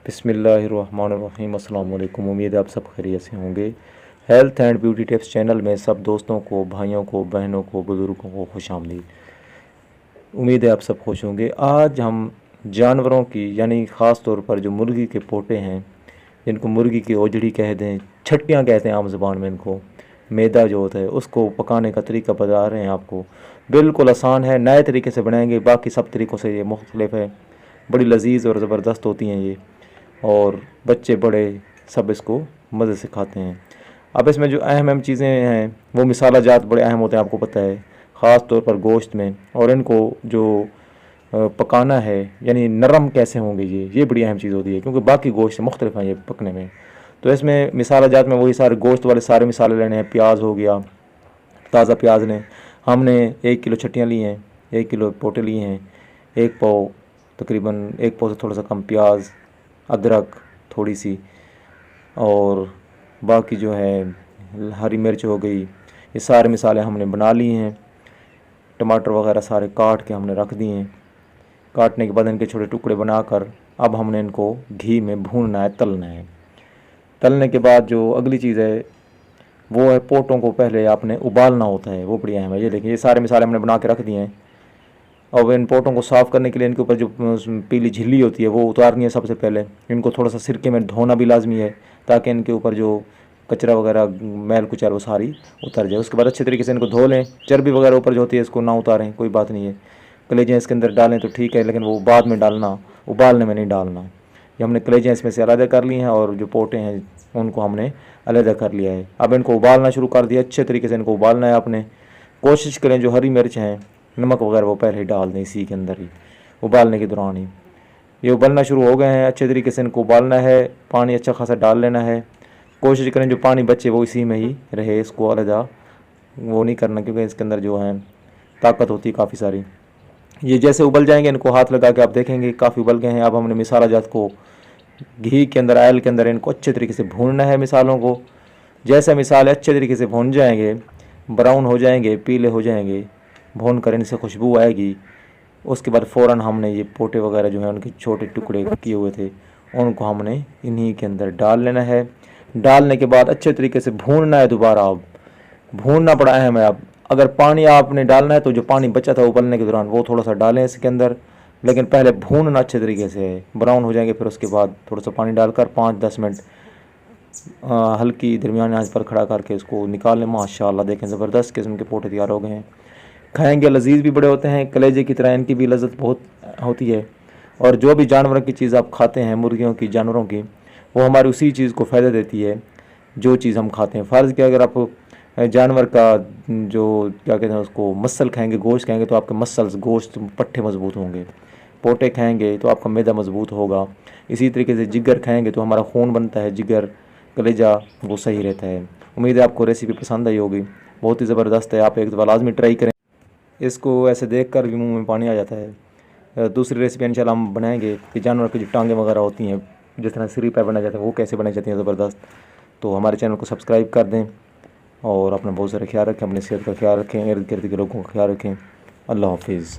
बिस्मिल्लाहिर्रहमानिर्रहीम। अस्सलाम वालेकुम। उम्मीद है आप सब खैरियत से होंगे। Health and beauty tips channel में सब दोस्तों को, भाइयों को, बहनों को, बुज़ुर्गों को खुशामदीद। उम्मीद है आप सब खुश होंगे। आज हम जानवरों की यानी ख़ास तौर पर जो मुर्गी के पोटे हैं, जिनको मुर्गी की ओजड़ी कहते हैं, छट्टियाँ कहते हैं आम ज़बान में इनको, मैदा जो होता है उसको पकाने का तरीका बता रहे हैं आपको। बिल्कुल आसान है, नए तरीके से बनाएंगे, बाकी सब तरीक़ों से ये मुख्तलिफ है। बड़ी लजीज़ और ज़बरदस्त होती हैं ये, और बच्चे बड़े सब इसको मज़े से खाते हैं। अब इसमें जो अहम चीज़ें हैं वो मिसाला जात बड़े अहम होते हैं, आपको पता है, ख़ास तौर पर गोश्त में। और इनको जो पकाना है यानी नरम कैसे होंगे ये बड़ी अहम चीज़ होती है, क्योंकि बाकी गोश्त से मुख्तलिफ हैं ये पकने में। तो इसमें मिसाला जात में वही सारे गोश्त वाले सारे मिसाले लेने हैं। प्याज हो गया, ताज़ा प्याज ने हमने 1 किलो छट्टियाँ ली हैं, 1 किलो पोटे लिए हैं, 1 पाव तकरीबन 1 पाव से थोड़ा सा कम प्याज, अदरक थोड़ी सी, और बाकी जो है हरी मिर्च हो गई। ये सारे मिसाले हमने बना लिए हैं। टमाटर वगैरह सारे काट के हमने रख दिए हैं। काटने के बाद इनके छोटे टुकड़े बनाकर अब हमने इनको घी में भूनना है, तलना है। तलने के बाद जो अगली चीज़ है वो है पोटों को पहले आपने उबालना होता है, वो बड़ी अहम है। ये देखिए, ये सारे मिसाले हमने बना के रख दिए हैं। और इन पोटों को साफ़ करने के लिए इनके ऊपर जो पीली झिल्ली होती है वो उतारनी है सबसे पहले। इनको थोड़ा सा सिरके में धोना भी लाजमी है, ताकि इनके ऊपर जो कचरा वगैरह मैल कुचैल वो सारी उतर जाए। उसके बाद अच्छे तरीके से इनको धो लें। चर्बी वगैरह ऊपर जो होती है इसको ना उतारें, कोई बात नहीं है। कलेजें इसके अंदर डालें तो ठीक है, लेकिन वो बाद में डालना, उबालने में नहीं डालना। ये हमने कलेजें इसमें से अलग कर ली हैं और जो पोटे हैं उनको हमने अलग कर लिया है। अब इनको उबालना शुरू कर दिया। अच्छे तरीके से इनको उबालना है आपने। कोशिश करें जो हरी मिर्च हैं, नमक वगैरह वो पहले ही डाल दें इसी के अंदर ही, उबालने के दौरान ही। ये उबलना शुरू हो गए हैं। अच्छे तरीके से इनको उबालना है, पानी अच्छा खासा डाल लेना है। कोशिश करें जो पानी बचे वो इसी में ही रहे, इसको अलग वो नहीं करना, क्योंकि इसके अंदर जो है ताकत होती है काफ़ी सारी। ये जैसे उबल जाएंगे इनको हाथ लगा के आप देखेंगे काफ़ी उबल गए हैं। अब हमने मिसाला जात को घी के अंदर, ऑयल के अंदर इनको अच्छे तरीके से भूनना है मिसालों को। जैसे मिसाले अच्छे तरीके से भून जाएंगे, ब्राउन हो जाएंगे, पीले हो जाएंगे, भून कर इनसे खुशबू आएगी, उसके बाद फ़ौरन हमने ये पोटे वगैरह जो हैं उनके छोटे टुकड़े किए हुए थे उनको हमने इन्हीं के अंदर डाल लेना है। डालने के बाद अच्छे तरीके से भूनना है दोबारा। अब भूनना बड़ा अहम है। अब अगर पानी आपने डालना है तो जो पानी बचा था उबलने के दौरान वो थोड़ा सा डालें इसके अंदर, लेकिन पहले भूनना अच्छे तरीके से। ब्राउन हो जाएंगे फिर उसके बाद थोड़ा सा पानी डालकर 5-10 मिनट हल्की दरमियानी आंच पर खड़ा करके इसको निकाल लें। माशाल्लाह देखें ज़बरदस्त किस्म के पोटे तैयार हो गए हैं। खाएंगे लजीज भी बड़े होते हैं, कलेजे की तरह इनकी भी लज़्ज़त बहुत होती है। और जो भी जानवरों की चीज़ आप खाते हैं, मुर्गियों की, जानवरों की, वो हमारी उसी चीज़ को फ़ायदा देती है जो चीज़ हम खाते हैं। फ़र्ज़ कि अगर आप जानवर का जो क्या कहते हैं उसको मसल खाएंगे, गोश्त खाएंगे, तो आपके मसल्स, गोश्त, पट्टे मज़बूत होंगे। पोटे खाएंगे तो आपका मैदा मज़बूत होगा। इसी तरीके से जिगर खाएंगे तो हमारा खून बनता है, जिगर, कलेजा वो सही रहता है। उम्मीद है आपको रेसिपी पसंद आई होगी, बहुत ही ज़बरदस्त है। आप एक दफ़ा लाजमी ट्राई करें। इसको ऐसे देख कर भी मुँह में पानी आ जाता है। दूसरी रेसिपी इंशाल्लाह हम बनाएंगे कि जानवर की जो टांगें वगैरह होती हैं, जिस तरह सिरी पैर बनाया जाता है, वो कैसे बनाई जाती हैं ज़बरदस्त। तो हमारे चैनल को सब्सक्राइब कर दें और अपना बहुत सारा ख्याल रखें, अपनी सेहत का ख्याल रखें, इर्द गिर्द के लोगों का ख्याल रखें। अल्लाह हाफिज़।